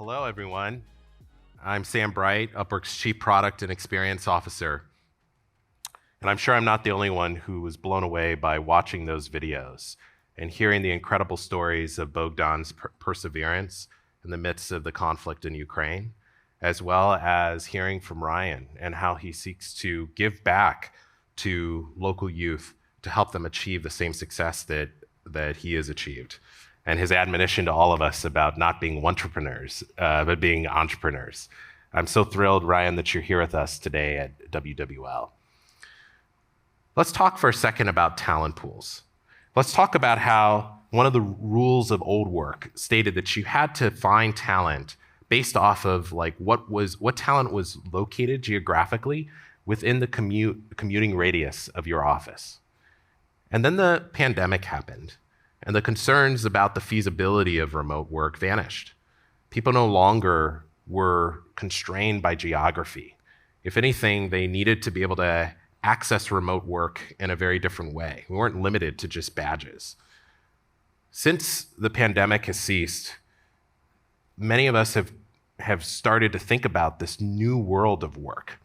Hello, everyone. I'm Sam Bright, Upwork's Chief Product and Experience Officer. And I'm sure I'm not the only one who was blown away by watching those videos and hearing the incredible stories of Bogdan's perseverance in the midst of the conflict in Ukraine, as well as hearing from Ryan and how he seeks to give back to local youth to help them achieve the same success that he has achieved. And his admonition to all of us about not being entrepreneurs, but being entrepreneurs. I'm so thrilled, Ryan, that you're here with us today at WWL. Let's talk for a second about talent pools. Let's talk about how one of the rules of old work stated that you had to find talent based off of what talent was located geographically within the commuting radius of your office. And then the pandemic happened. And the concerns about the feasibility of remote work vanished. People no longer were constrained by geography. If anything, they needed to be able to access remote work in a very different way. We weren't limited to just badges. Since the pandemic has ceased, many of us have started to think about this new world of work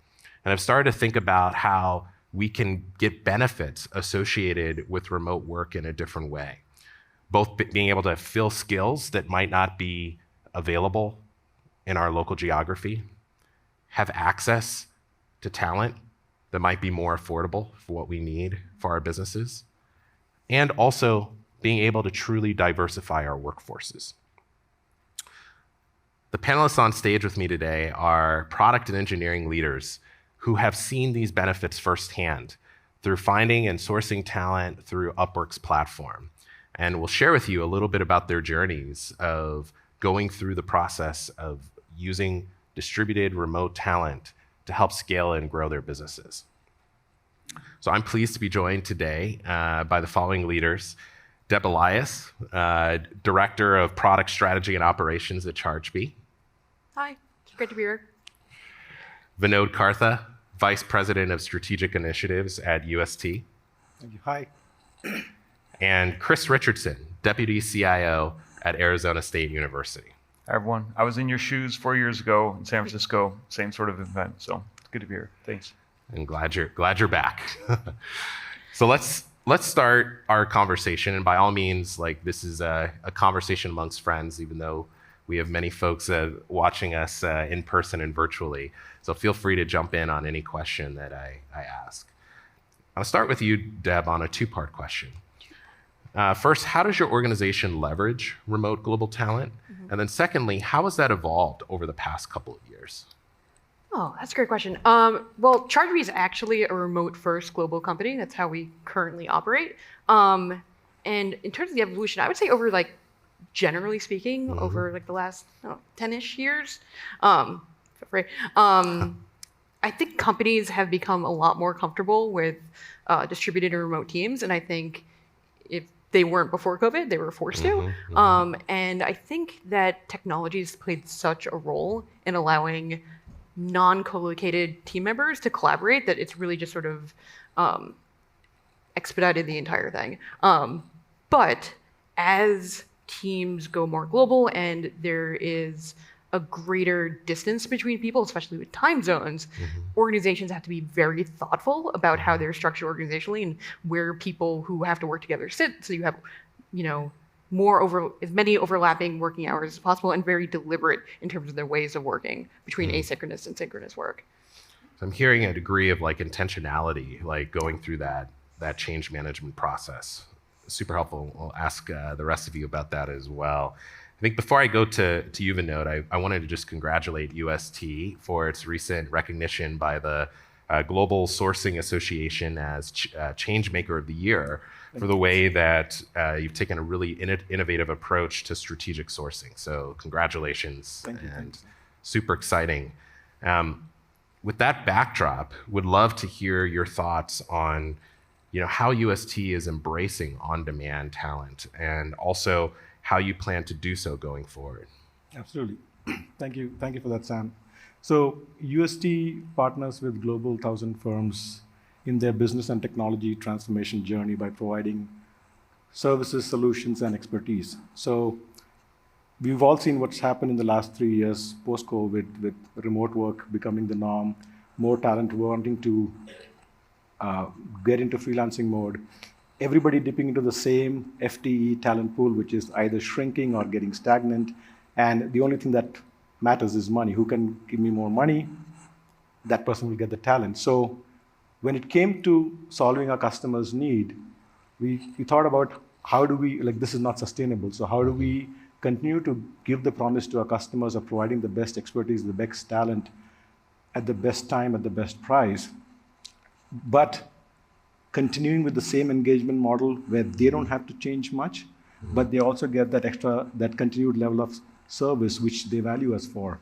and have started to think about how we can get benefits associated with remote work in a different way. Both being able to fill skills that might not be available in our local geography, have access to talent that might be more affordable for what we need for our businesses, and also being able to truly diversify our workforces. The panelists on stage with me today are product and engineering leaders who have seen these benefits firsthand through finding and sourcing talent through Upwork's platform. And we'll share with you a little bit about their journeys of going through the process of using distributed remote talent to help scale and grow their businesses. So I'm pleased to be joined today by the following leaders. Deb Elias, Director of Product Strategy and Operations at ChargeBee. Hi, great to be here. Vinod Kartha, Vice President of Strategic Initiatives at UST. Thank you. Hi. And Chris Richardson, Deputy CIO at Arizona State University. Hi, everyone. I was in your shoes 4 years ago in San Francisco, same sort of event, so it's good to be here. Thanks. And glad you're back. So let's start our conversation, and by all means, this is a conversation amongst friends, even though we have many folks watching us in person and virtually. So feel free to jump in on any question that I ask. I'll start with you, Deb, on a two-part question. First, how does your organization leverage remote global talent? Mm-hmm. And then secondly, how has that evolved over the past couple of years? Oh, that's a great question. Well, ChargeBee is actually a remote-first global company. That's how we currently operate. And in terms of the evolution, I would say over generally speaking, mm-hmm. over the last 10-ish years, I think companies have become a lot more comfortable with distributed and remote teams. And I think if they weren't before COVID, they were forced to. Mm-hmm, mm-hmm. And I think that technology has played such a role in allowing non-co-located team members to collaborate that it's really just sort of expedited the entire thing. But as teams go more global and there is a greater distance between people, especially with time zones, mm-hmm. organizations have to be very thoughtful about how they're structured organizationally and where people who have to work together sit. So you have, as many overlapping working hours as possible and very deliberate in terms of their ways of working between mm-hmm. asynchronous and synchronous work. So I'm hearing a degree of intentionality, going through that change management process. Super helpful. We'll ask the rest of you about that as well. I think before I go to you, Vinod, I wanted to just congratulate UST for its recent recognition by the Global Sourcing Association as Changemaker of the Year for the way that you've taken a really innovative approach to strategic sourcing. So congratulations. Thank you. And super exciting. With that backdrop, would love to hear your thoughts on how UST is embracing on-demand talent and also how you plan to do so going forward. Absolutely. Thank you for that, Sam. So UST partners with Global 1,000 firms in their business and technology transformation journey by providing services, solutions, and expertise. So we've all seen what's happened in the last 3 years post-COVID with remote work becoming the norm, more talent wanting to get into freelancing mode, everybody dipping into the same FTE talent pool, which is either shrinking or getting stagnant. And the only thing that matters is money. Who can give me more money? That person will get the talent. So when it came to solving our customers' need, we thought about how do we, like, this is not sustainable. So how do we continue to give the promise to our customers of providing the best expertise, the best talent at the best time, at the best price, but continuing with the same engagement model where they don't have to change much, but they also get that continued level of service which they value us for.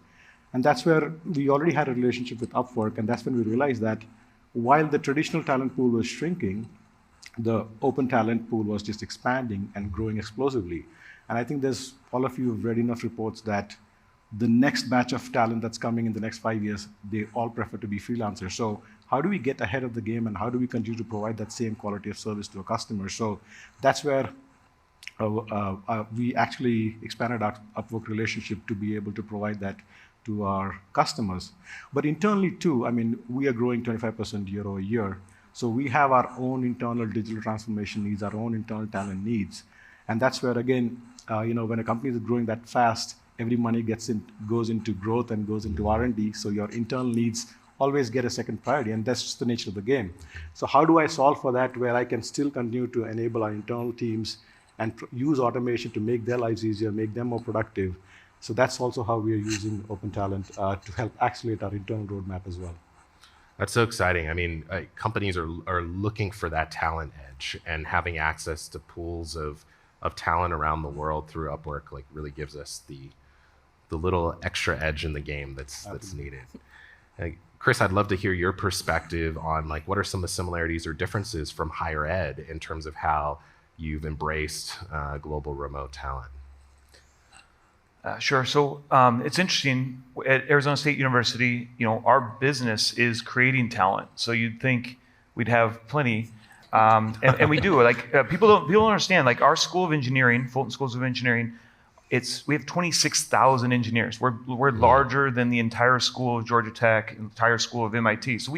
And that's where we already had a relationship with Upwork, and that's when we realized that while the traditional talent pool was shrinking, the open talent pool was just expanding and growing explosively. And I think all of you have read enough reports that the next batch of talent that's coming in the next 5 years, they all prefer to be freelancers. So how do we get ahead of the game, and how do we continue to provide that same quality of service to our customers? So that's where we actually expanded our Upwork relationship to be able to provide that to our customers. But internally too, I mean, we are growing 25% year over year. So we have our own internal digital transformation needs, our own internal talent needs. And that's where, again, when a company is growing that fast, every money goes into growth and goes into R&D. So your internal needs always get a second priority, and that's just the nature of the game. So how do I solve for that where I can still continue to enable our internal teams and use automation to make their lives easier, make them more productive? So that's also how we are using Open Talent to help accelerate our internal roadmap as well. That's so exciting. I mean, companies are looking for that talent edge, and having access to pools of talent around the world through Upwork really gives us the little extra edge in the game that's needed. Chris, I'd love to hear your perspective on what are some of the similarities or differences from higher ed in terms of how you've embraced global remote talent. Sure. So it's interesting. At Arizona State University, our business is creating talent. So you'd think we'd have plenty, and we do. People don't understand. Our School of Engineering, Fulton Schools of Engineering, we have 26,000 engineers. We're larger than the entire school of Georgia Tech, entire school of MIT. So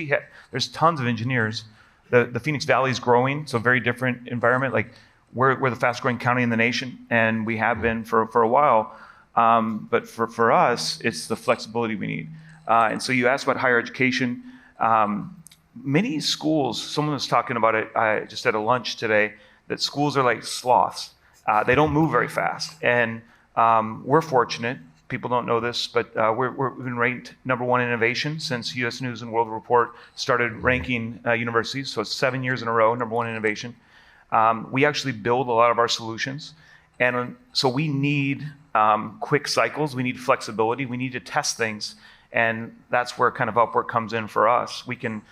there's tons of engineers. The Phoenix Valley is growing, so very different environment. We're the fastest growing county in the nation, and we have been for a while. But for us, it's the flexibility we need. And so you asked about higher education. Many schools, someone was talking about it just at a lunch today, that schools are like sloths. They don't move very fast. And we're fortunate. People don't know this, but we've been ranked #1 in innovation since U.S. News and World Report started ranking universities. So it's 7 years in a row, #1 in innovation. We actually build a lot of our solutions. And so we need quick cycles. We need flexibility. We need to test things. And that's where kind of Upwork comes in for us. We can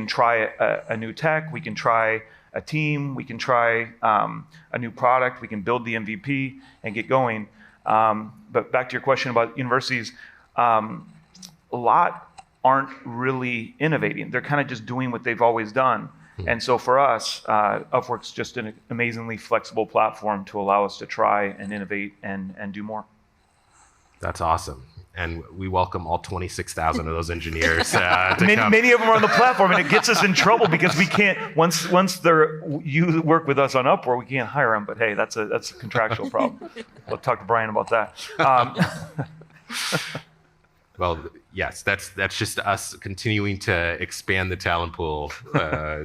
try a new tech. We can try a team. We can try a new product. We can build the MVP and get going. But back to your question about universities, a lot aren't really innovating. They're kind of just doing what they've always done. And so for us, Upwork's just an amazingly flexible platform to allow us to try and innovate and do more. That's awesome. And we welcome all 26,000 of those engineers to come. Many of them are on the platform, and it gets us in trouble because we can't, once you work with us on Upwork, we can't hire them. But hey, that's a contractual problem. We'll talk to Brian about that. Well, yes, that's just us continuing to expand the talent pool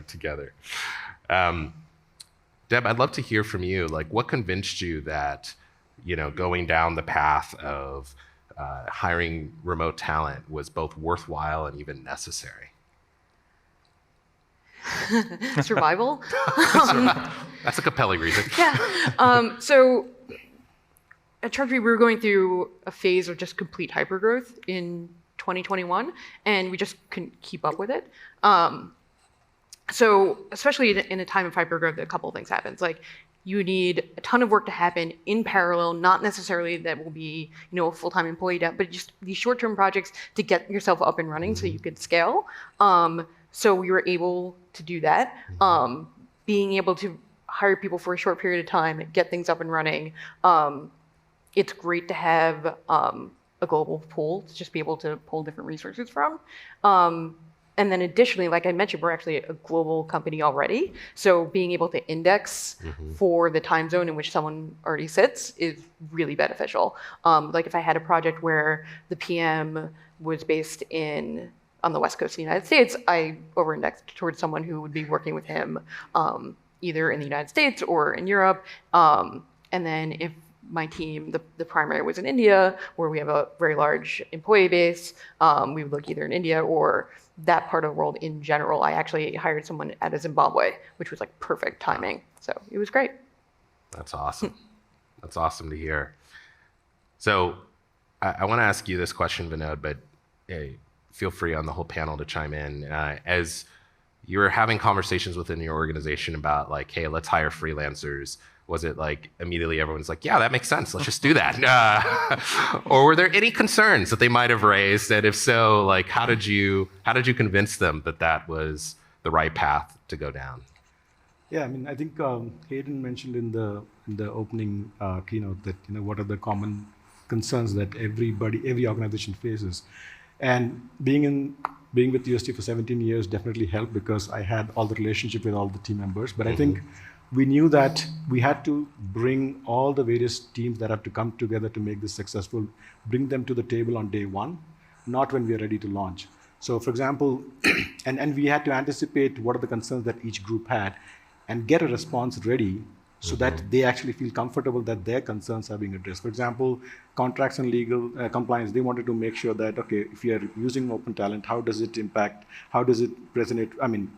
together. Deb, I'd love to hear from you. What convinced you that, going down the path of hiring remote talent was both worthwhile and even necessary? Survival. That's a compelling reason. Yeah. So at ChargeBee, we were going through a phase of just complete hypergrowth in 2021, and we just couldn't keep up with it. So especially in a time of hypergrowth, a couple of things happens. You need a ton of work to happen in parallel, not necessarily that will be, a full-time employee, but just these short-term projects to get yourself up and running so you could scale. So we were able to do that. Being able to hire people for a short period of time, get things up and running, it's great to have a global pool to just be able to pull different resources from. And then additionally, like I mentioned, we're actually a global company already. So being able to index for the time zone in which someone already sits is really beneficial. Like if I had a project where the PM was based on the West Coast of the United States, I over-indexed towards someone who would be working with him either in the United States or in Europe. And then if my team, the primary was in India, where we have a very large employee base, we would look either in India or that part of the world in general. I actually hired someone out of Zimbabwe, which was like perfect timing. So it was great. That's awesome. That's awesome to hear. So I want to ask you this question, Vinod, but hey, feel free on the whole panel to chime in. As you're having conversations within your organization about like, hey, let's hire freelancers, was it like immediately everyone's like, yeah, that makes sense, let's just do that? Or were there any concerns that they might have raised? And if so, like, how did you convince them that that was the right path to go down? Yeah, I mean, I think Hayden mentioned in the opening keynote that what are the common concerns that every organization faces, and being with UST for 17 years definitely helped because I had all the relationship with all the team members. But I think we knew that we had to bring all the various teams that have to come together to make this successful, bring them to the table on day one, not when we are ready to launch. So for example, and we had to anticipate what are the concerns that each group had and get a response ready so that they actually feel comfortable that their concerns are being addressed. For example, contracts and legal compliance, they wanted to make sure that, okay, if you are using open talent, how does it impact, how does it resonate? I mean,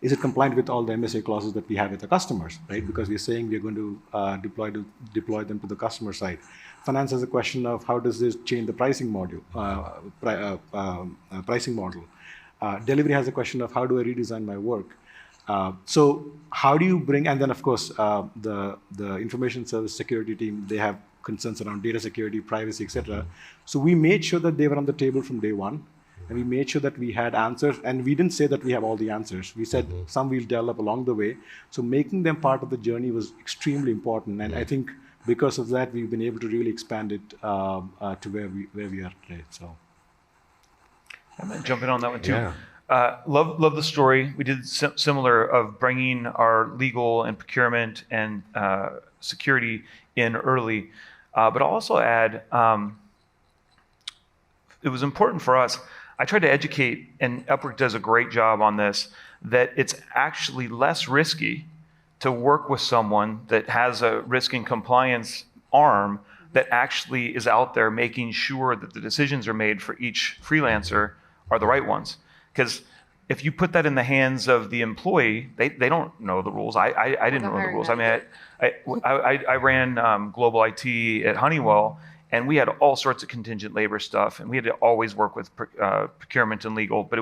is it compliant with all the MSA clauses that we have with the customers, right? Because we're saying we're going to deploy them to the customer side. Finance has a question of how does this change the pricing model? Delivery has a question of how do I redesign my work? So how do you bring, and then of course, the information service security team, they have concerns around data security, privacy, etc. So we made sure that they were on the table from day one. And we made sure that we had answers, and we didn't say that we have all the answers. We said some we'll develop along the way. So making them part of the journey was extremely important, and I think because of that, we've been able to really expand it to where we are today. So I'm gonna jump in on that one too. Yeah. Love the story. We did similar of bringing our legal and procurement and security in early, but I'll also add it was important for us. I tried to educate, and Upwork does a great job on this, that it's actually less risky to work with someone that has a risk and compliance arm that actually is out there making sure that the decisions are made for each freelancer are the right ones. Because if you put that in the hands of the employee, they don't know the rules. I didn't know the rules. I mean, I ran global IT at Honeywell, and we had all sorts of contingent labor stuff, and we had to always work with procurement and legal, but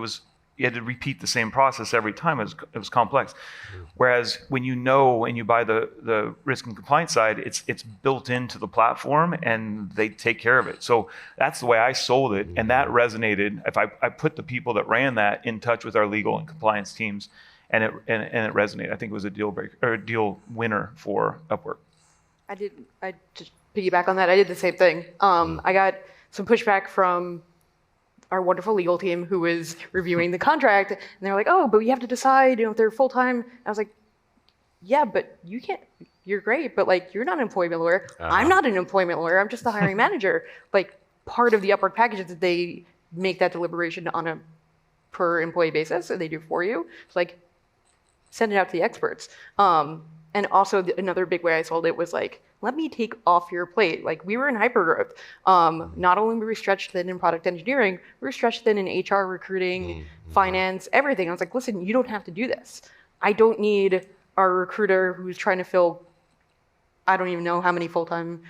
you had to repeat the same process every time. It was complex. Whereas when you know and you buy the risk and compliance side, it's built into the platform and they take care of it. So that's the way I sold it, and that resonated. If I put the people that ran that in touch with our legal and compliance teams, and it resonated. I think it was a deal breaker or a deal winner for Upwork. I just piggyback on that. I did the same thing. I got some pushback from our wonderful legal team who was reviewing the contract, and they're like, "Oh, but we have to decide, if they're full time." I was like, "Yeah, but you can't. You're great, but like, you're not an employment lawyer. I'm not an employment lawyer. I'm just the hiring manager." Like, part of the Upwork package is that they make that deliberation on a per employee basis, and they do for you. It's like, send it out to the experts. And also another big way I sold it was like, let me take off your plate. Like, we were in hypergrowth. Not only were we stretched thin in product engineering, we were stretched thin in HR, recruiting, finance, everything. I was like, listen, you don't have to do this. I don't need our recruiter who's trying to fill, I don't even know how many full-time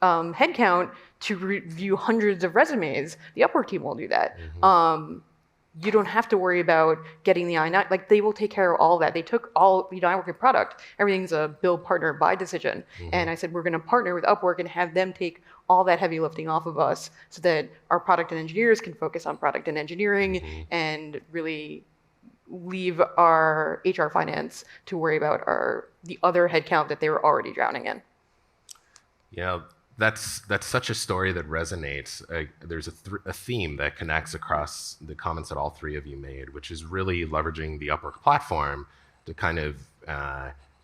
headcount to review hundreds of resumes. The Upwork team will do that. You don't have to worry about getting the I-9. Like, they will take care of all of that. They took all, I work in product. Everything's a build, partner, buy decision. And I said, we're going to partner with Upwork and have them take all that heavy lifting off of us so that our product and engineers can focus on product and engineering and really leave our HR finance to worry about the other headcount that they were already drowning in. That's such a story that resonates. There's a theme that connects across the comments that all three of you made, which is really leveraging the Upwork platform to kind of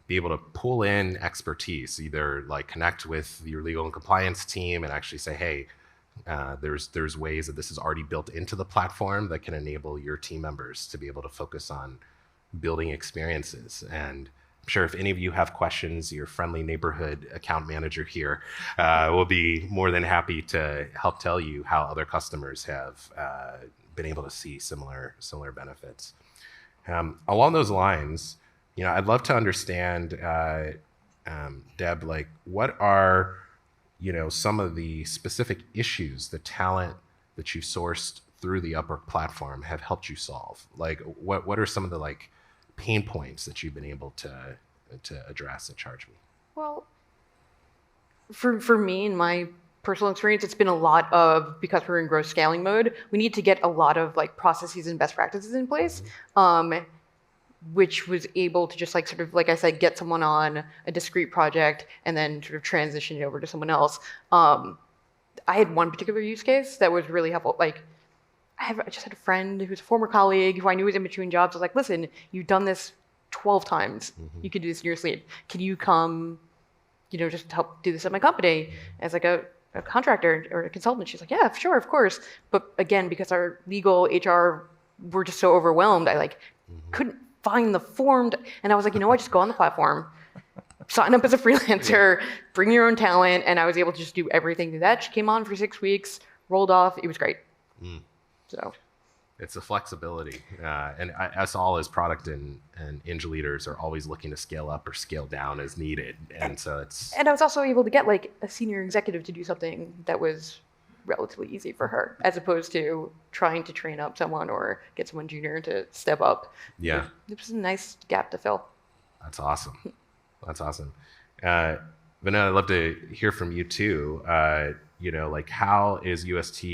be able to pull in expertise, either like connect with your legal and compliance team and actually say, hey, there's ways that this is already built into the platform that can enable your team members to be able to focus on building experiences. And I'm sure if any of you have questions, your friendly neighborhood account manager here will be more than happy to help tell you how other customers have been able to see similar benefits. Along those lines, I'd love to understand, Deb, like what are some of the specific issues, the talent that you've sourced through the Upwork platform have helped you solve? Like what are some of the like pain points that you've been able to address at ChargeMe? Well, for me, in my personal experience, it's been a lot of, because we're in growth scaling mode, we need to get a lot of like processes and best practices in place, which was able to just like sort of, like I said, get someone on a discrete project and then sort of transition it over to someone else. I had one particular use case that was really helpful. Like I just had a friend who's a former colleague who I knew was in between jobs. I was like, listen, you've done this 12 times. You could do this in your sleep. Can you come, just help do this at my company as like a contractor or a consultant? She's like, yeah, sure, of course. But again, because our legal HR were just so overwhelmed, I couldn't find the form. And I was like, what, just go on the platform, sign up as a freelancer, bring your own talent. And I was able to just do everything through that. She came on for 6 weeks, rolled off. It was great. So it's the flexibility. And us all as product and Eng leaders are always looking to scale up or scale down as needed. And so it's... And I was also able to get like a senior executive to do something that was relatively easy for her, as opposed to trying to train up someone or get someone junior to step up. Yeah. It was a nice gap to fill. That's awesome. That's awesome. Vinod, I'd love to hear from you too. Like how is UST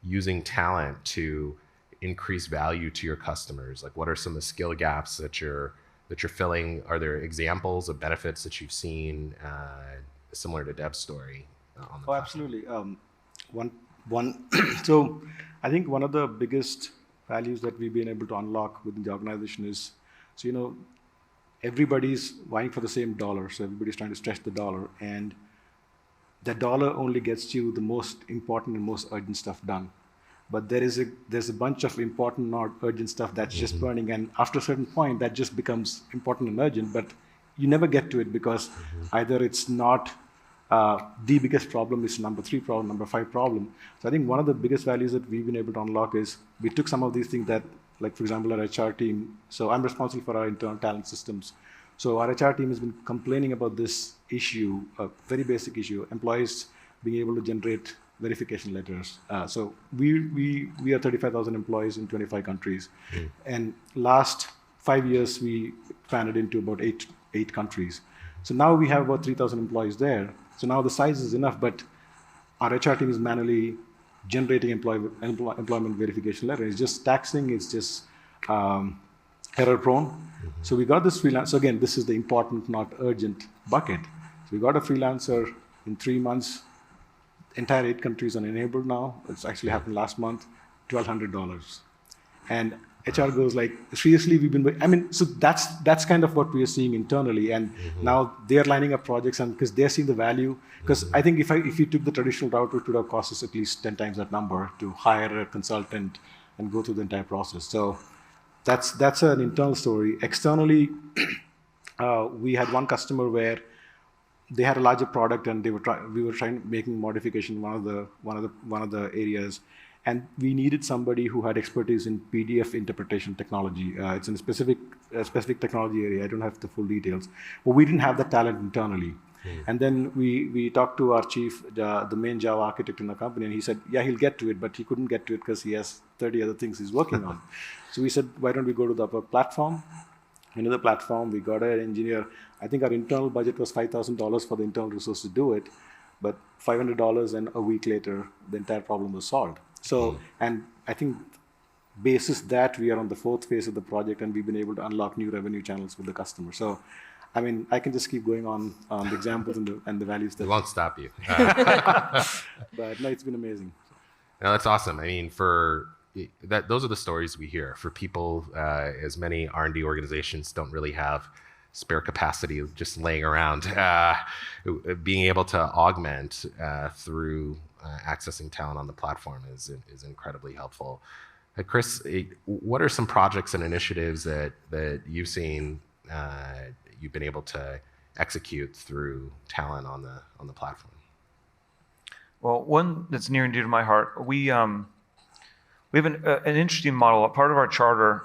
using talent to increase value to your customers? Like what are some of the skill gaps that you're filling? Are there examples of benefits that you've seen similar to Deb's story on the platform? Absolutely. So I think one of the biggest values that we've been able to unlock within the organization is, everybody's vying for the same dollar. So everybody's trying to stretch the dollar, and that dollar only gets you the most important and most urgent stuff done. But there's a bunch of important, not urgent stuff that's just burning, and after a certain point, that just becomes important and urgent, but you never get to it because either it's not the biggest problem, is number 3 problem, number 5 problem. So I think one of the biggest values that we've been able to unlock is we took some of these things that, like for example, our HR team. So I'm responsible for our internal talent systems. So our HR team has been complaining about this issue, a very basic issue, employees being able to generate verification letters. So we are 35,000 employees in 25 countries. And last 5 years, we expanded into about eight countries. So now we have about 3,000 employees there. So now the size is enough, but our HR team is manually generating employment verification letter. It's just taxing, it's just error prone. So we got this freelance. So again, this is the important, not urgent bucket. So we got a freelancer in 3 months. Entire 8 countries are enabled now. It's actually happened last month, $1,200. And HR goes like, seriously, so that's kind of what we are seeing internally. And now they're lining up projects, and because they're seeing the value. Because I think if you took the traditional route, it would have cost us at least 10 times that number to hire a consultant and go through the entire process. So that's an internal story. Externally, we had one customer where they had a larger product, and we were making modification one of the areas, and we needed somebody who had expertise in PDF interpretation technology. It's in a specific technology area. I don't have the full details, but we didn't have that talent internally. And then we talked to our chief, the main Java architect in the company, and he said, yeah, he'll get to it, but he couldn't get to it because he has 30 other things he's working on. So we said, why don't we go to the Upwork platform? Into the platform, we got an engineer. I think our internal budget was $5,000 for the internal resource to do it, but $500, and a week later, the entire problem was solved. So, and I think basis that, we are on the 4th phase of the project, and we've been able to unlock new revenue channels with the customer. So I mean, I can just keep going on the examples and the values We that. won't stop you. But no, it's been amazing. No, that's awesome. I mean, those are the stories we hear. For people, as many R&D organizations don't really have spare capacity just laying around, being able to augment through accessing talent on the platform is incredibly helpful. Chris, what are some projects and initiatives that you've seen you've been able to execute through talent on the platform? Well, one that's near and dear to my heart, we have an interesting model. Part of our charter,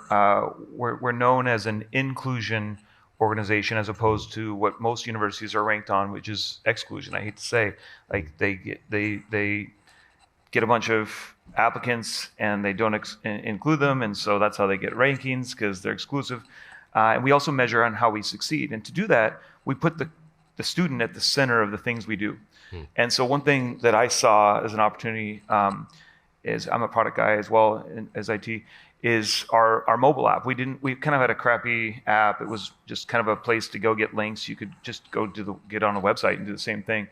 we're known as an inclusion organization as opposed to what most universities are ranked on, which is exclusion. I hate to say, like they get a bunch of applicants and they don't include them, and so that's how they get rankings because they're exclusive. And we also measure on how we succeed. And to do that, we put the student at the center of the things we do. And so one thing that I saw as an opportunity is, I'm a product guy as well as IT, is our mobile app. We kind of had a crappy app. It was just kind of a place to go get links. You could just go get on a website and do the same thing.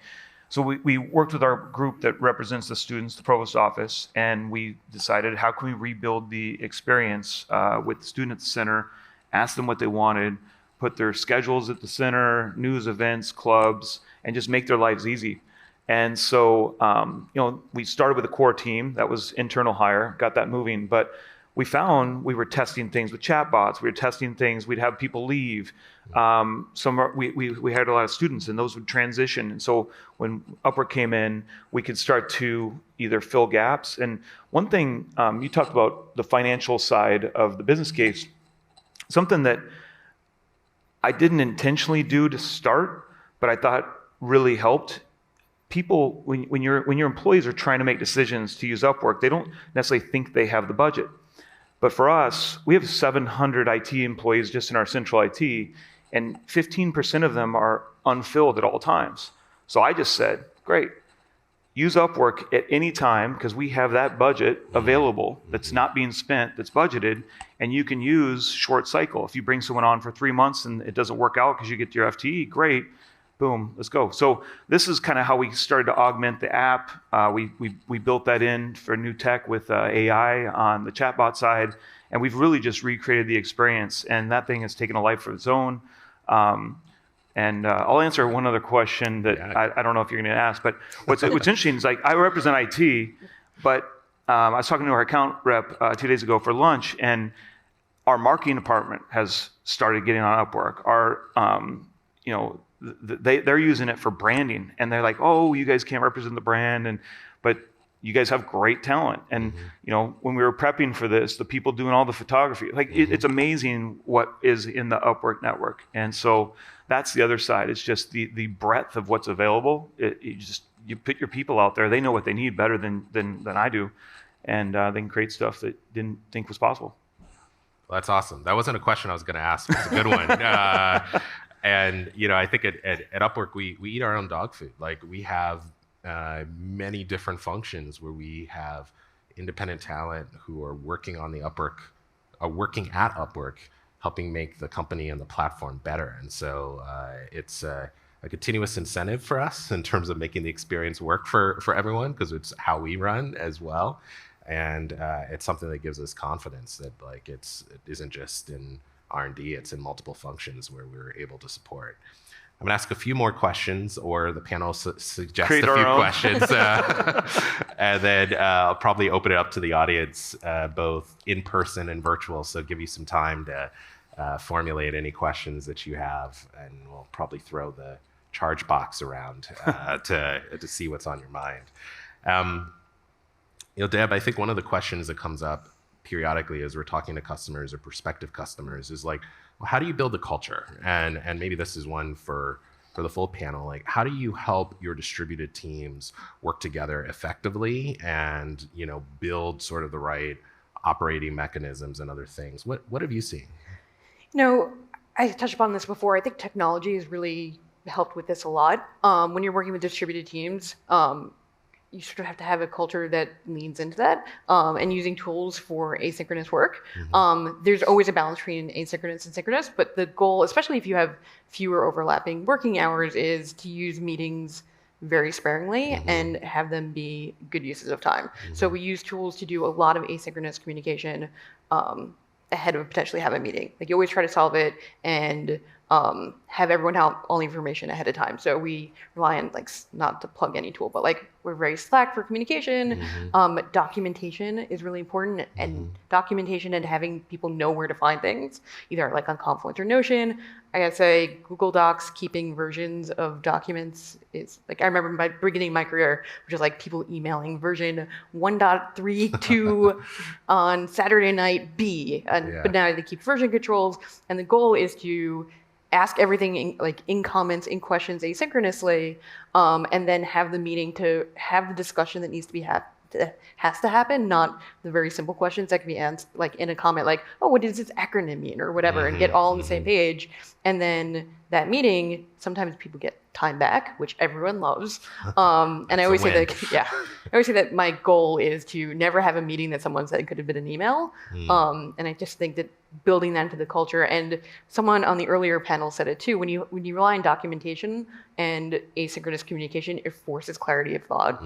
So we worked with our group that represents the students, the provost office, and we decided how can we rebuild the experience with the student at the center, ask them what they wanted, put their schedules at the center, news, events, clubs, and just make their lives easy. And so, we started with a core team that was internal hire, got that moving, but we found we were testing things with chatbots. We were testing things. We'd have people leave. We had a lot of students, and those would transition. And so when Upwork came in, we could start to either fill gaps. And one thing you talked about, the financial side of the business case, something that I didn't intentionally do to start, but I thought really helped. People, when your employees are trying to make decisions to use Upwork, they don't necessarily think they have the budget. But for us, we have 700 IT employees just in our central IT, and 15% of them are unfilled at all times. So I just said, great, use Upwork at any time because we have that budget available that's not being spent, that's budgeted, and you can use short cycle. If you bring someone on for 3 months and it doesn't work out because you get your FTE, great. Boom, let's go. So this is kind of how we started to augment the app. We built that in for new tech with AI on the chatbot side, and we've really just recreated the experience, and that thing has taken a life of its own. I'll answer one other question that I don't know if you're going to ask, but what's interesting is, like, I represent IT, but I was talking to our account rep 2 days ago for lunch, and our marketing department has started getting on Upwork. They're using it for branding, and they're like, "Oh, you guys can't represent the brand, but you guys have great talent." And when we were prepping for this, the people doing all the photography, like it's amazing what is in the Upwork network. And so that's the other side. It's just the breadth of what's available. You put your people out there; they know what they need better than I do, and they can create stuff that didn't think was possible. Well, that's awesome. That wasn't a question I was going to ask. It's a good one. And I think at Upwork we eat our own dog food. Like, we have many different functions where we have independent talent who are working on working at Upwork, helping make the company and the platform better. And so it's a continuous incentive for us in terms of making the experience work for everyone, because it's how we run as well. And it's something that gives us confidence that, like, it isn't just in R&D, it's in multiple functions where we're able to support. I'm gonna ask a few more questions, or the panel suggest Create a few own. questions, and then I'll probably open it up to the audience, both in person and virtual. So give you some time to formulate any questions that you have, and we'll probably throw the charge box around to see what's on your mind. Deb, I think one of the questions that comes up periodically as we're talking to customers or prospective customers is like, well, how do you build a culture? And maybe this is one for the full panel. Like, how do you help your distributed teams work together effectively and build sort of the right operating mechanisms and other things? What have you seen? I touched upon this before. I think technology has really helped with this a lot. When you're working with distributed teams, you sort of have to have a culture that leans into that, and using tools for asynchronous work. There's always a balance between asynchronous and synchronous, but the goal, especially if you have fewer overlapping working hours, is to use meetings very sparingly and have them be good uses of time. So we use tools to do a lot of asynchronous communication ahead of potentially have a meeting. Like you always try to solve it and have everyone have all the information ahead of time. So we rely on, like, not to plug any tool, but like we're very Slack for communication. Documentation is really important, and documentation and having people know where to find things, either like on Confluence or Notion. I gotta say, Google Docs, keeping versions of documents is like, I remember my beginning of my career, which is like people emailing version 1.32 on Saturday night B, but now they keep version controls, and the goal is to ask everything in comments, in questions asynchronously, and then have the meeting to have the discussion that needs to be has to happen, not the very simple questions that can be answered like in a comment, like, oh, what does this acronym mean, or whatever, and get all on the same page. And then that meeting, sometimes people get time back, which everyone loves. And I always say that, I always say that my goal is to never have a meeting that someone said could have been an email. And I just think that building that into the culture, and someone on the earlier panel said it too, when you rely on documentation and asynchronous communication, it forces clarity of thought,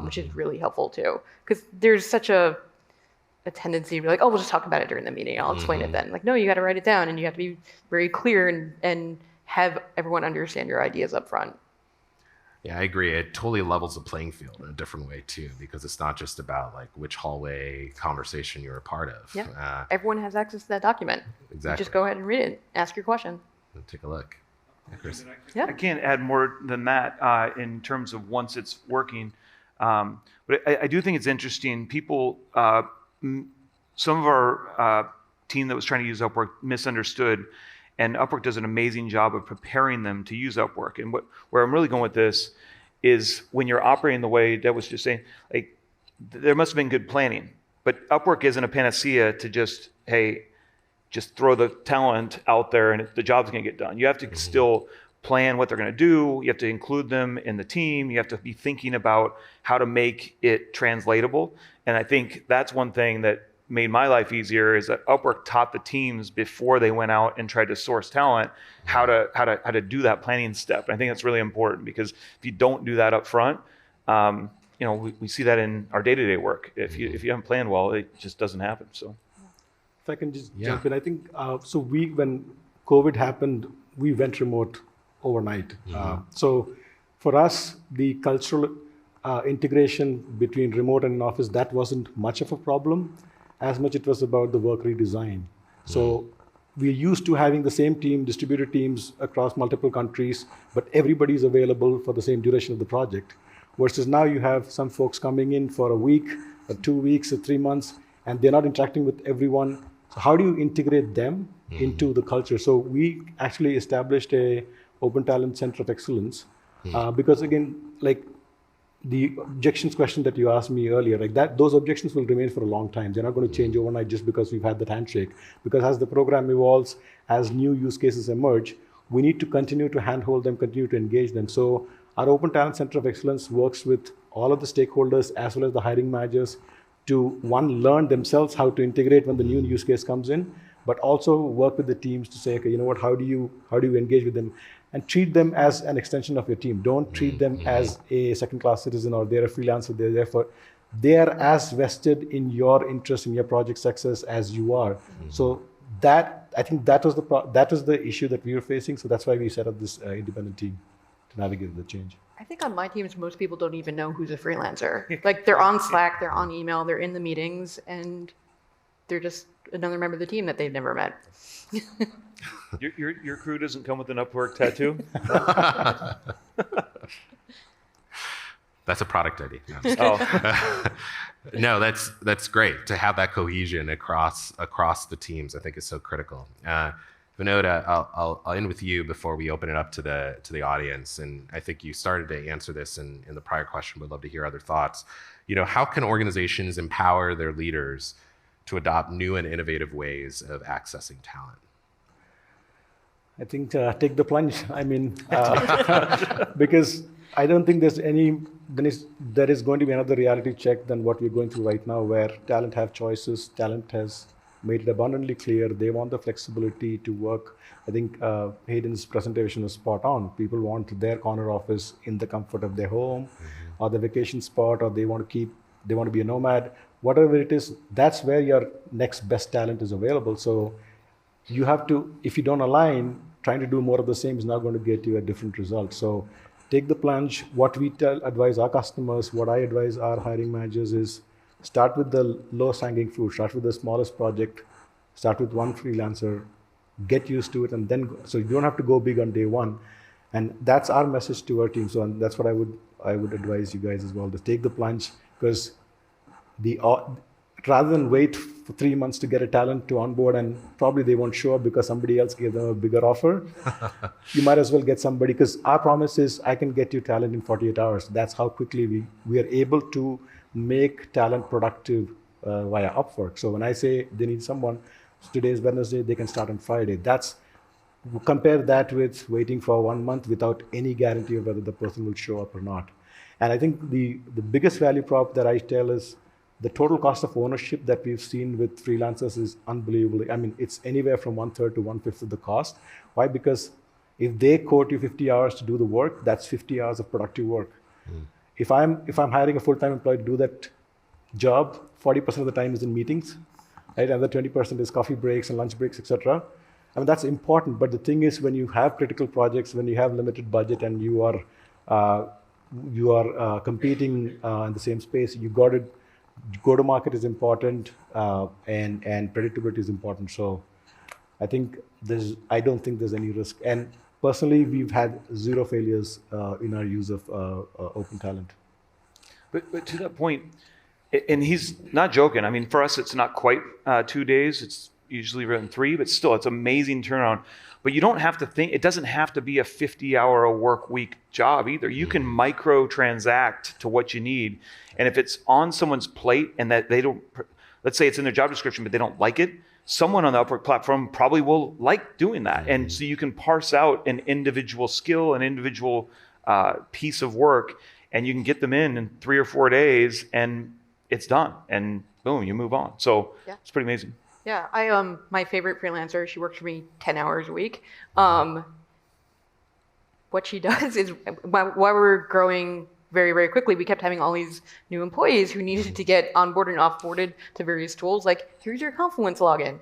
which is really helpful too. Because there's such a tendency to be like, oh, we'll just talk about it during the meeting, I'll explain it then. Like, no, you got to write it down, and you have to be very clear and have everyone understand your ideas up front. Yeah, I agree. It totally levels the playing field in a different way too, because it's not just about like which hallway conversation you're a part of. Yeah, everyone has access to that document. Exactly. You just go ahead and read it, ask your question. Take a look. Yeah, Chris. I can't add more than that in terms of once it's working. But I do think it's interesting. People, some of our team that was trying to use Upwork misunderstood, and Upwork does an amazing job of preparing them to use Upwork. And where I'm really going with this is when you're operating the way Deb was just saying, like, there must have been good planning. But Upwork isn't a panacea to just throw the talent out there and the job's going to get done. You have to still plan what they're going to do. You have to include them in the team. You have to be thinking about how to make it translatable. And I think that's one thing that made my life easier, is that Upwork taught the teams before they went out and tried to source talent how to do that planning step. And I think that's really important, because if you don't do that up front, we see that in our day-to-day work. If you haven't planned well, it just doesn't happen. So, if I can just jump in, I think when COVID happened, we went remote overnight. So for us, the cultural integration between remote and in-office, that wasn't much of a problem, as much it was about the work redesign. So we're used to having the same team, distributed teams across multiple countries, but everybody's available for the same duration of the project. Versus now you have some folks coming in for a week, or 2 weeks, or 3 months, and they're not interacting with everyone. So how do you integrate them into the culture? So we actually established a Open Talent Center of Excellence, because again, like the objections question that you asked me earlier, like that, those objections will remain for a long time. They're not going to change overnight just because we've had that handshake. Because as the program evolves, as new use cases emerge, we need to continue to handhold them, continue to engage them. So our Open Talent Center of Excellence works with all of the stakeholders as well as the hiring managers to, one, learn themselves how to integrate when the new use case comes in, but also work with the teams to say, okay, you know what, how do you engage with them? And treat them as an extension of your team. Don't treat them as a second-class citizen, or they're a freelancer. They are as vested in your interest, in your project success as you are. So I think that was the issue that we were facing. So that's why we set up this independent team to navigate the change. I think on my teams, most people don't even know who's a freelancer. Like, they're on Slack, they're on email, they're in the meetings, and they're just another member of the team that they've never met. Your crew doesn't come with an Upwork tattoo? That's a product idea. No, no, that's great to have that cohesion across the teams. I think is so critical. Vinod, I'll end with you before we open it up to the audience. And I think you started to answer this in the prior question. Would love to hear other thoughts. How can organizations empower their leaders to adopt new and innovative ways of accessing talent? I think take the plunge. I mean, because I don't think there is going to be another reality check than what we're going through right now, where talent have choices. Talent has made it abundantly clear they want the flexibility to work. I think Hayden's presentation was spot on. People want their corner office in the comfort of their home, or the vacation spot, or they want to be a nomad. Whatever it is, that's where your next best talent is available. So you have to, if you don't align, trying to do more of the same is not going to get you a different result. So take the plunge. What we advise our customers, what I advise our hiring managers is start with the lowest hanging fruit, start with the smallest project, start with one freelancer, get used to it, and then so you don't have to go big on day one. And that's our message to our team. So and that's what I would advise you guys as well, to take the plunge, because rather than wait for 3 months to get a talent to onboard and probably they won't show up because somebody else gave them a bigger offer, you might as well get somebody, because our promise is I can get you talent in 48 hours. That's how quickly we are able to make talent productive via Upwork. So when I say they need someone, today is Wednesday, they can start on Friday. Compare that with waiting for 1 month without any guarantee of whether the person will show up or not. And I think the biggest value prop that I tell is the total cost of ownership that we've seen with freelancers is unbelievable. I mean, it's anywhere from 1/3 to 1/5 of the cost. Why? Because if they quote you 50 hours to do the work, that's 50 hours of productive work. If I'm hiring a full-time employee to do that job, 40% of the time is in meetings, right? Another 20% is coffee breaks and lunch breaks, etc. I mean, that's important. But the thing is, when you have critical projects, when you have limited budget, and you are competing in the same space, you got it. Go-to-market is important, and predictability is important. So I don't think there's any risk. And personally, we've had zero failures in our use of open talent. But to that point, and he's not joking. I mean, for us, it's not quite 2 days. It's usually around 3, but still, it's amazing turnaround. But you don't have to think, it doesn't have to be a 50-hour a work week job either. You can micro-transact to what you need. And if it's on someone's plate and that they don't, let's say it's in their job description, but they don't like it, someone on the Upwork platform probably will like doing that. And so you can parse out an individual skill, an individual piece of work, and you can get them in 3 or 4 days, and it's done. And boom, you move on. So it's pretty amazing. Yeah, my favorite freelancer, she works for me 10 hours a week. What she does is, while we were growing very, very quickly, we kept having all these new employees who needed to get onboarded and offboarded to various tools, like, here's your Confluence login.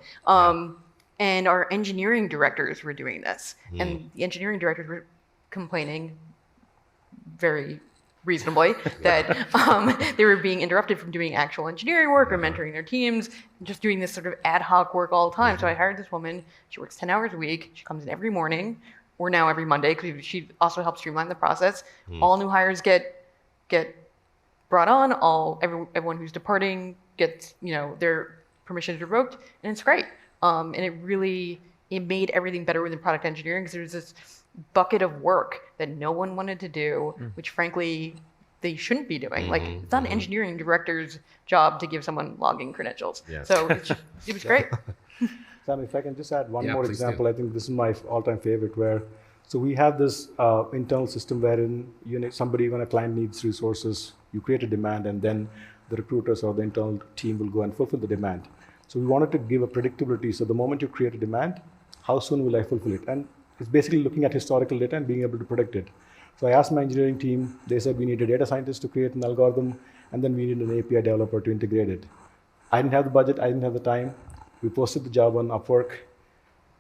And our engineering directors were doing this. And the engineering directors were complaining very reasonably that they were being interrupted from doing actual engineering work or mentoring their teams, just doing this sort of ad hoc work all the time. So I hired this woman. She works 10 hours a week. She comes in every morning, or now every Monday, because she also helps streamline the process. All new hires get brought on. Everyone who's departing gets their permissions revoked, and it's great. And it made everything better within product engineering, because there's this bucket of work that no one wanted to do, which frankly they shouldn't be doing. Like, it's not an engineering director's job to give someone login credentials. So it was great. Sam, if I can just add one more example, I think this is my all-time favorite. So we have this internal system wherein somebody, when a client needs resources, you create a demand, and then the recruiters or the internal team will go and fulfill the demand. So we wanted to give a predictability. So the moment you create a demand, how soon will I fulfill it? And it's basically looking at historical data and being able to predict it. So I asked my engineering team, they said we need a data scientist to create an algorithm, and then we need an API developer to integrate it. I didn't have the budget, I didn't have the time. We posted the job on Upwork.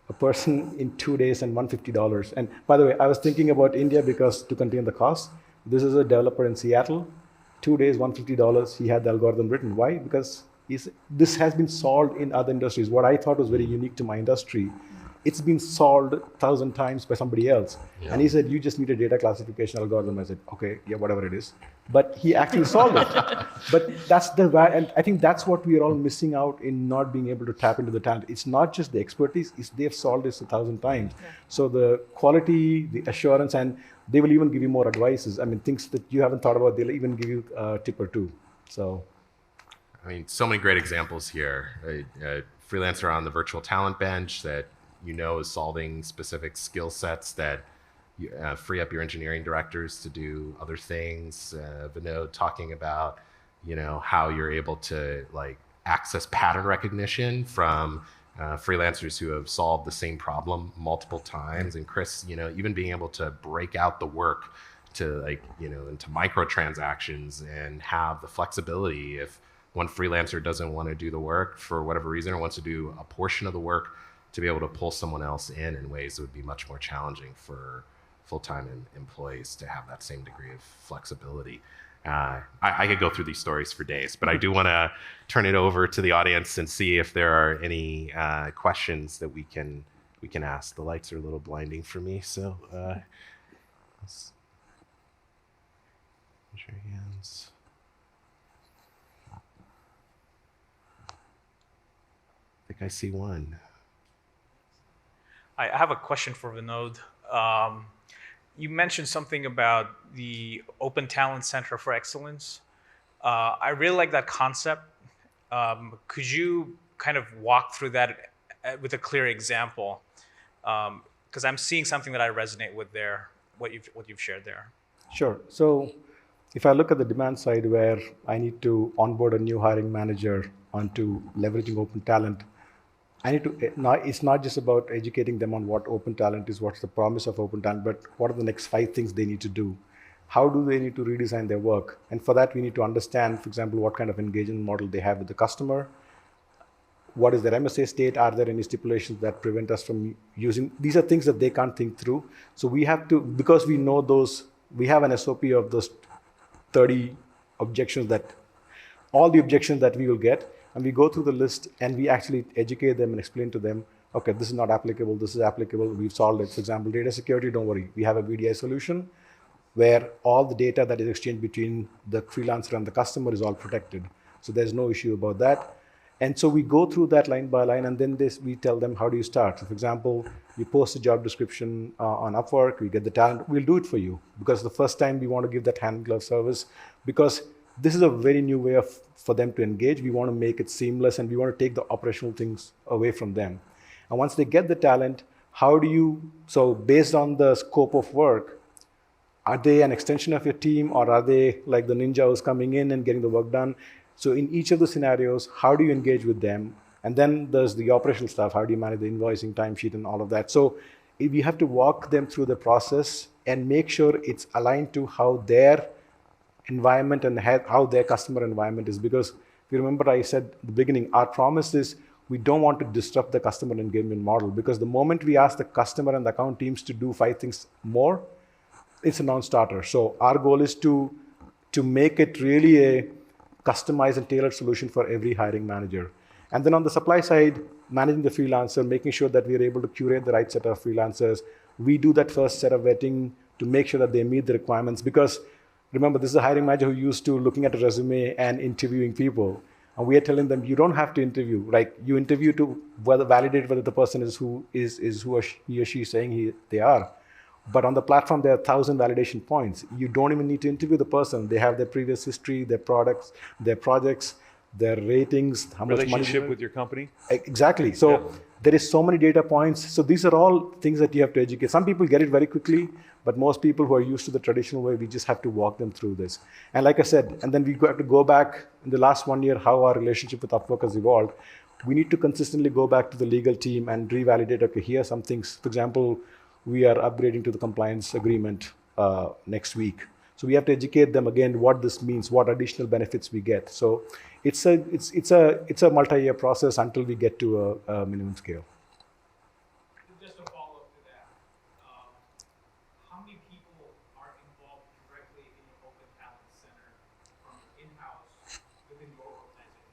A person in 2 days and $150. And by the way, I was thinking about India because to contain the cost. This is a developer in Seattle. 2 days, $150. He had the algorithm written. Why? Because this has been solved in other industries. What I thought was very unique to my industry, it's been solved 1,000 times by somebody else. And he said, you just need a data classification algorithm. I said, okay, yeah, whatever it is. But he actually solved it. But that's and I think that's what we are all missing out in not being able to tap into the talent. It's not just the expertise, they've solved this 1,000 times. So the quality, the assurance, and they will even give you more advices. I mean, things that you haven't thought about, they'll even give you a tip or two. So, I mean, so many great examples here. A freelancer on the virtual talent bench that is solving specific skill sets that free up your engineering directors to do other things. Vinod talking about, how you're able to like access pattern recognition from freelancers who have solved the same problem multiple times. And Chris, even being able to break out the work to into microtransactions and have the flexibility if one freelancer doesn't want to do the work for whatever reason or wants to do a portion of the work, to be able to pull someone else in ways that would be much more challenging for full-time employees to have that same degree of flexibility. I could go through these stories for days, but I do want to turn it over to the audience and see if there are any questions that we can ask. The lights are a little blinding for me, so let's raise your hands. I think I see one. I have a question for Vinod. You mentioned something about the Open Talent Center for Excellence. I really like that concept. Could you kind of walk through that with a clear example? Because I'm seeing something that I resonate with there, what you've shared there. Sure. So if I look at the demand side where I need to onboard a new hiring manager onto leveraging open talent, it's not just about educating them on what open talent is, what's the promise of open talent, but what are the next 5 things they need to do? How do they need to redesign their work? And for that, we need to understand, for example, what kind of engagement model they have with the customer. What is their MSA state? Are there any stipulations that prevent us from using? These are things that they can't think through. So we have to, because we know those, we have an SOP of those 30 objections all the objections that we will get. And we go through the list and we actually educate them and explain to them, okay, this is not applicable, this is applicable, we've solved it. For example, data security, don't worry. We have a VDI solution where all the data that is exchanged between the freelancer and the customer is all protected. So there's no issue about that. And so we go through that line by line, and then we tell them, how do you start? So for example, you post a job description on Upwork, we get the talent, we'll do it for you. Because the first time we want to give that hand glove service, because this is a very new way for them to engage. We want to make it seamless, and we want to take the operational things away from them. And once they get the talent, so based on the scope of work, are they an extension of your team, or are they like the ninja who's coming in and getting the work done? So in each of the scenarios, how do you engage with them? And then there's the operational stuff. How do you manage the invoicing, timesheet, and all of that? So we have to walk them through the process and make sure it's aligned to how their environment and how their customer environment is. Because if you remember, I said at the beginning, our promise is we don't want to disrupt the customer engagement model, because the moment we ask the customer and the account teams to do 5 things more, it's a non-starter. So our goal is to make it really a customized and tailored solution for every hiring manager. And then on the supply side, managing the freelancer, making sure that we are able to curate the right set of freelancers. We do that first set of vetting to make sure that they meet the requirements, because remember, this is a hiring manager who used to looking at a resume and interviewing people. And we are telling them, you don't have to interview. Like, you interview to validate whether the person is who he or she is saying they are. But on the platform, there are 1,000 validation points. You don't even need to interview the person. They have their previous history, their products, their projects, their ratings, how much money. Relationship with your company? Exactly. So there is so many data points. So these are all things that you have to educate. Some people get it very quickly, but most people who are used to the traditional way, we just have to walk them through this. And like I said, and then we have to go back in the last 1 year, how our relationship with Upwork has evolved. We need to consistently go back to the legal team and revalidate, okay, here are some things. For example, we are upgrading to the compliance agreement next week. So we have to educate them again what this means, what additional benefits we get. So it's a multi-year process until we get to a minimum scale. Just a follow-up to that. How many people are involved directly in the Open Talent Center from in-house within your organization?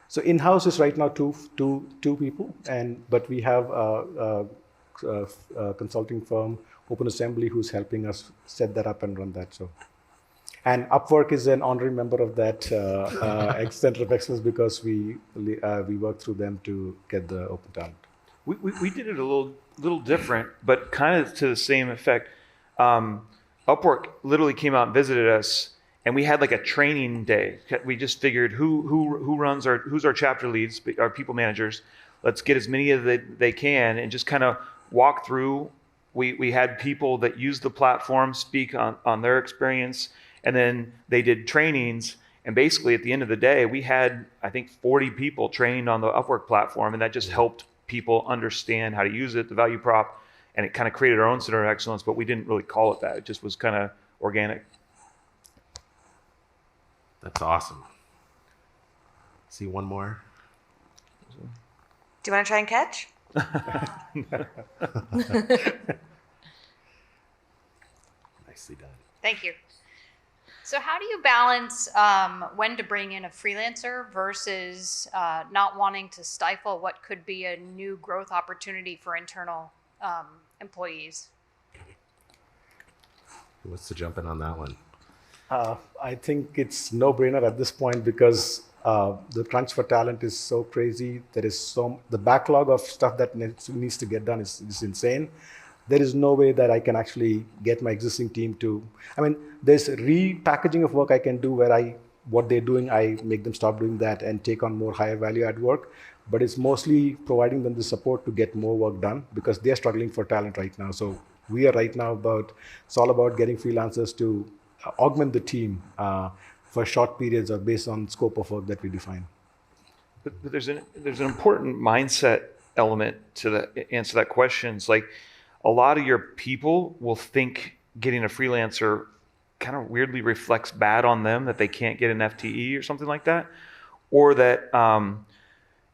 So in-house is right now two people, but we have a consulting firm, Open Assembly, who's helping us set that up and run that. So, and Upwork is an honorary member of that Center of Excellence, because we work through them to get the open talent. We did it a little different, but kind of to the same effect. Upwork literally came out and visited us, and we had like a training day. We just figured who's our chapter leads, our people managers. Let's get as many of they can, and just kind of walk through We had people that used the platform speak on their experience, and then they did trainings. And basically, at the end of the day, we had, I think, 40 people trained on the Upwork platform, and that just helped people understand how to use it, the value prop, and it kind of created our own center of excellence, but we didn't really call it that. It just was kind of organic. That's awesome. See one more? Do you want to try and catch? Nicely done. Thank you. So how do you balance when to bring in a freelancer versus not wanting to stifle what could be a new growth opportunity for internal employees? Who wants to jump in on that one? I think it's no-brainer at this point because the crunch for talent is so crazy. There is the backlog of stuff that needs to get done is insane. There is no way that I can actually get my existing team to. I mean, there's repackaging of work I can do where what they're doing, I make them stop doing that and take on more higher value add work. But it's mostly providing them the support to get more work done because they're struggling for talent right now. So we are right now it's all about getting freelancers to augment the team for short periods or based on scope of work that we define. But there's an important mindset element to answer that question. It's like a lot of your people will think getting a freelancer kind of weirdly reflects bad on them, that they can't get an FTE or something like that, or that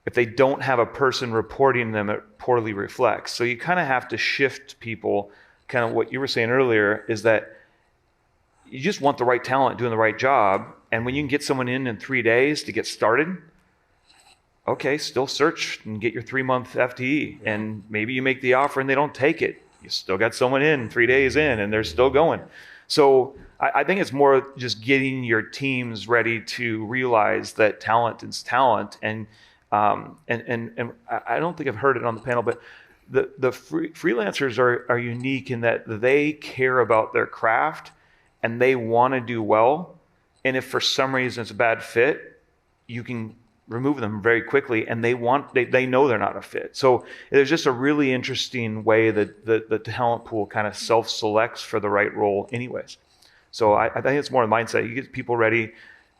if they don't have a person reporting them, it poorly reflects. So you kind of have to shift people. Kind of what you were saying earlier is that you just want the right talent doing the right job. And when you can get someone in 3 days to get started, okay, still search and get your 3-month FTE. And maybe you make the offer and they don't take it. You still got someone in 3 days in and they're still going. So I think it's more just getting your teams ready to realize that talent is talent. And I don't think I've heard it on the panel, but the freelancers are unique in that they care about their craft and they want to do well. And if for some reason it's a bad fit, you can remove them very quickly, and they know they're not a fit. So there's just a really interesting way that the talent pool kind of self-selects for the right role anyways. So I think it's more a mindset. You get people ready,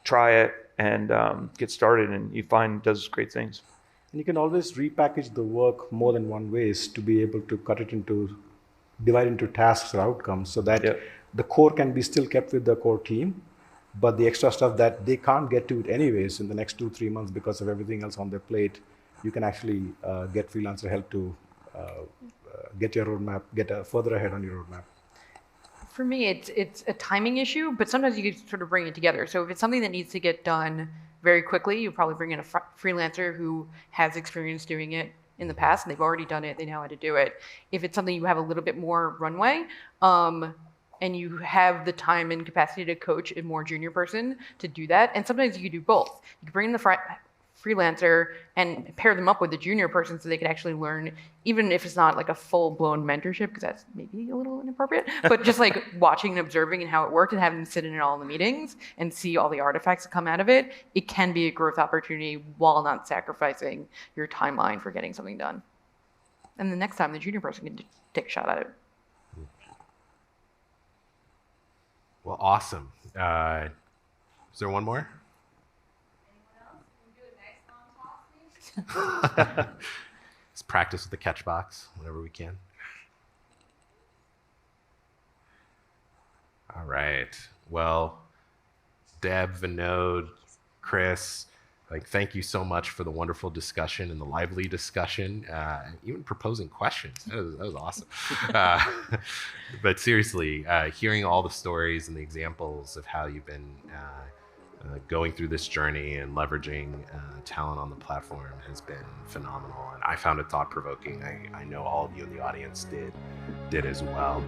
try it, and get started, and you find it does great things. And you can always repackage the work more than one ways to be able to divide into tasks or outcomes so that the core can be still kept with the core team, but the extra stuff that they can't get to it anyways in the next 2-3 months because of everything else on their plate, you can actually get freelancer help to get your roadmap, further ahead on your roadmap. For me, it's a timing issue, but sometimes you can sort of bring it together. So if it's something that needs to get done very quickly, you probably bring in a freelancer who has experience doing it in the past, and they've already done it, they know how to do it. If it's something you have a little bit more runway, and you have the time and capacity to coach a more junior person to do that, and sometimes you can do both. You can bring in the freelancer and pair them up with the junior person so they can actually learn, even if it's not like a full-blown mentorship, because that's maybe a little inappropriate, but just like watching and observing and how it worked and having them sit in all the meetings and see all the artifacts that come out of it, it can be a growth opportunity while not sacrificing your timeline for getting something done. And the next time, the junior person can take a shot at it. Well, awesome. Is there one more? Let's practice with the catch box whenever we can. All right. Well, Deb, Vinod, Chris, thank you so much for the wonderful discussion and the lively discussion, even proposing questions. That was awesome. But seriously, hearing all the stories and the examples of how you've been going through this journey and leveraging talent on the platform has been phenomenal. And I found it thought-provoking. I know all of you in the audience did as well.